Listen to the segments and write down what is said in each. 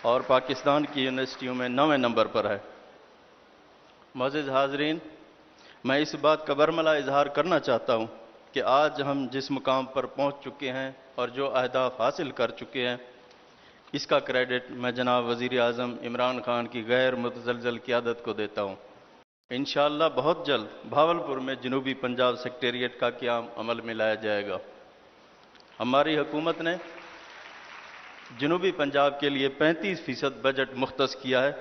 اور پاکستان کی یونیورسٹیوں میں 9ویں نمبر پر ہے۔ معزز حاضرین، میں اس بات کا برملا اظہار کرنا چاہتا ہوں کہ آج ہم جس مقام پر پہنچ چکے ہیں اور جو اہداف حاصل کر چکے ہیں، اس کا کریڈٹ میں جناب وزیر اعظم عمران خان کی غیر متزلزل قیادت کو دیتا ہوں۔ انشاءاللہ بہت جلد بھاولپور میں جنوبی پنجاب سیکریٹریٹ کا قیام عمل میں لایا جائے گا۔ ہماری حکومت نے جنوبی پنجاب کے لیے 35% بجٹ مختص کیا ہے،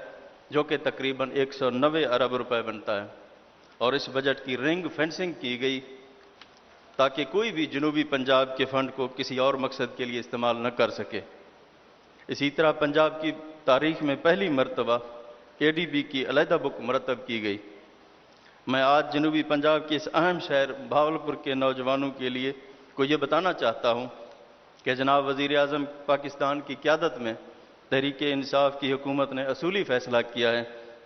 جو کہ تقریباً 190 ارب روپے بنتا ہے، اور اس بجٹ کی رنگ فینسنگ کی گئی تاکہ کوئی بھی جنوبی پنجاب کے فنڈ کو کسی اور مقصد کے لیے استعمال نہ کر سکے۔ اسی طرح پنجاب کی تاریخ میں پہلی مرتبہ ADB کی علیحدہ بک مرتب کی گئی۔ میں آج جنوبی پنجاب کے اس اہم شہر بھاولپور کے نوجوانوں کے لیے یہ بتانا چاہتا ہوں کہ جناب وزیر اعظم پاکستان کی قیادت میں تحریک انصاف کی حکومت نے اصولی فیصلہ کیا ہے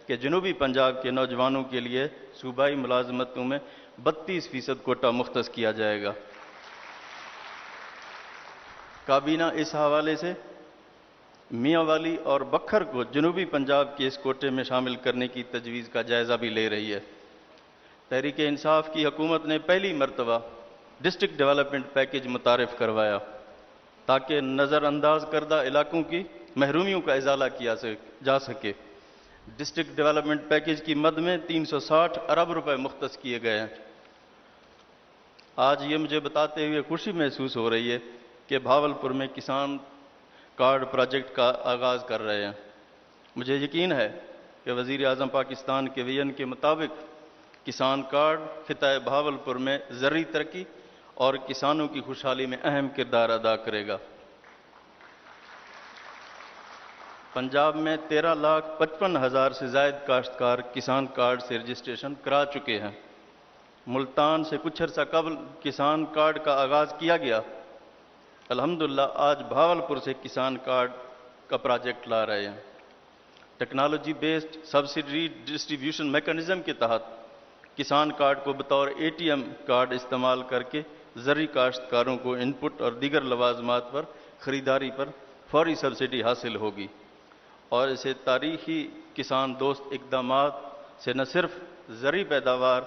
کہ جنوبی پنجاب کے نوجوانوں کے لیے صوبائی ملازمتوں میں 32% کوٹہ مختص کیا جائے گا۔ کابینہ اس حوالے سے میاں والی اور بکھر کو جنوبی پنجاب کے اس کوٹے میں شامل کرنے کی تجویز کا جائزہ بھی لے رہی ہے۔ تحریک انصاف کی حکومت نے پہلی مرتبہ ڈسٹرکٹ ڈیولپمنٹ پیکیج متعارف کروایا تاکہ نظر انداز کردہ علاقوں کی محرومیوں کا ازالہ کیا جا سکے۔ ڈسٹرکٹ ڈیولپمنٹ پیکیج کی مد میں 360 ارب روپے مختص کیے گئے ہیں۔ آج یہ مجھے بتاتے ہوئے خوشی محسوس ہو رہی ہے کہ بھاولپور میں کسان کارڈ پروجیکٹ کا آغاز کر رہے ہیں۔ مجھے یقین ہے کہ وزیر اعظم پاکستان کے ویژن کے مطابق کسان کارڈ خطہ بھاولپور میں زرعی ترقی اور کسانوں کی خوشحالی میں اہم کردار ادا کرے گا۔ پنجاب میں 13,55,000 سے زائد کاشتکار کسان کارڈ سے رجسٹریشن کرا چکے ہیں۔ ملتان سے کچھ عرصہ قبل کسان کارڈ کا آغاز کیا گیا۔ الحمدللہ آج بھاولپور سے کسان کارڈ کا پروجیکٹ لا رہے ہیں۔ Technology based subsidy distribution mechanism کے تحت کسان کارڈ کو بطور ATM کارڈ استعمال کر کے زرعی کاشتکاروں کو ان پٹ اور دیگر لوازمات پر خریداری پر فوری سبسڈی حاصل ہوگی، اور اسے تاریخی کسان دوست اقدامات سے نہ صرف زرعی پیداوار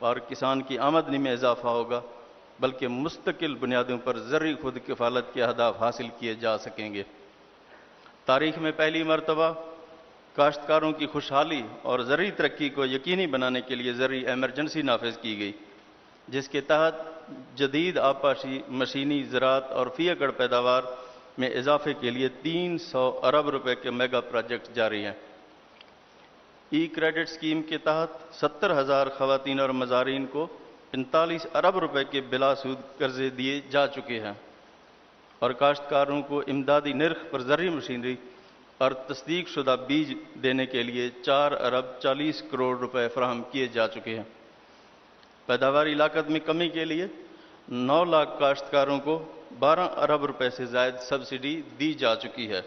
اور کسان کی آمدنی میں اضافہ ہوگا بلکہ مستقل بنیادوں پر زرعی خود کفالت کے اہداف حاصل کیے جا سکیں گے۔ تاریخ میں پہلی مرتبہ کاشتکاروں کی خوشحالی اور زرعی ترقی کو یقینی بنانے کے لیے زرعی ایمرجنسی نافذ کی گئی، جس کے تحت جدید آبپاشی مشینی زراعت اور فی ایکڑ پیداوار میں اضافے کے لیے 300 ارب روپے کے میگا پروجیکٹ جاری ہیں۔ ای کریڈٹ اسکیم کے تحت 70,000 خواتین اور مزارعین کو 45 ارب روپے کے بلا سود قرضے دیے جا چکے ہیں، اور کاشتکاروں کو امدادی نرخ پر زرعی مشینری اور تصدیق شدہ بیج دینے کے لیے 4 ارب 40 کروڑ روپے فراہم کیے جا چکے ہیں۔ پیداواری لاگت میں کمی کے لیے 9 لاکھ کاشتکاروں کو 12 ارب روپے سے زائد سبسڈی دی جا چکی ہے۔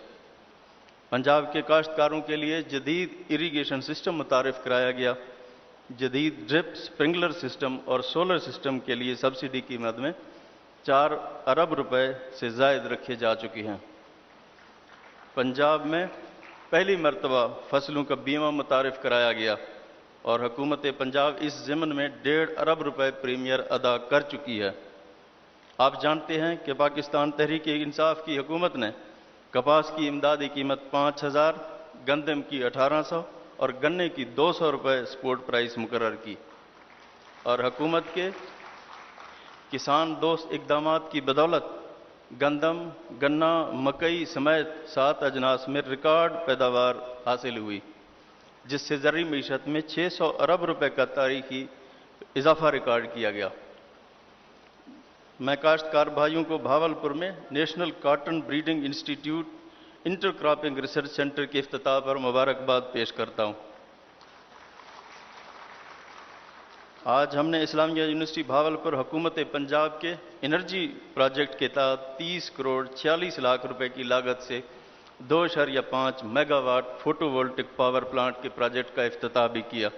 پنجاب کے کاشتکاروں کے لیے جدید اریگیشن سسٹم متعارف کرایا گیا۔ جدید ڈرپ سپرنکلر سسٹم اور سولر سسٹم کے لیے سبسڈی کی مد میں 4 ارب روپے سے زائد رکھے جا چکی ہیں۔ پنجاب میں پہلی مرتبہ فصلوں کا بیمہ متعارف کرایا گیا، اور حکومت پنجاب اس ضمن میں 1.5 ارب روپے پریمیئر ادا کر چکی ہے۔ آپ جانتے ہیں کہ پاکستان تحریک انصاف کی حکومت نے کپاس کی امدادی قیمت 5,000، گندم کی 1,800 اور گنے کی 200 روپے سپورٹ پرائس مقرر کی، اور حکومت کے کسان دوست اقدامات کی بدولت گندم، گنا، مکئی سمیت 7 اجناس میں ریکارڈ پیداوار حاصل ہوئی، جس سے زرعی معیشت میں 600 ارب روپے کا تاریخی اضافہ ریکارڈ کیا گیا۔ میں کاشتکار بھائیوں کو بھاولپور میں national cotton breeding institute intercropping research centre کے افتتاح پر مبارکباد پیش کرتا ہوں۔ آج ہم نے اسلامیہ یونیورسٹی بھاولپور حکومت پنجاب کے انرجی پروجیکٹ کے تحت 30 کروڑ 46 لاکھ روپے کی لاگت سے 2.5 mega watt photovoltaic power plant کے پروجیکٹ کا افتتاح بھی کیا۔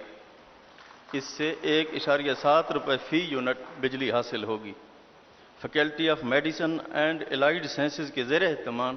اس سے 1.7 روپے فی یونٹ بجلی حاصل ہوگی۔ Faculty of medicine and allied sciences کے زیر اہتمام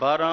12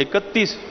31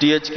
THQ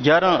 11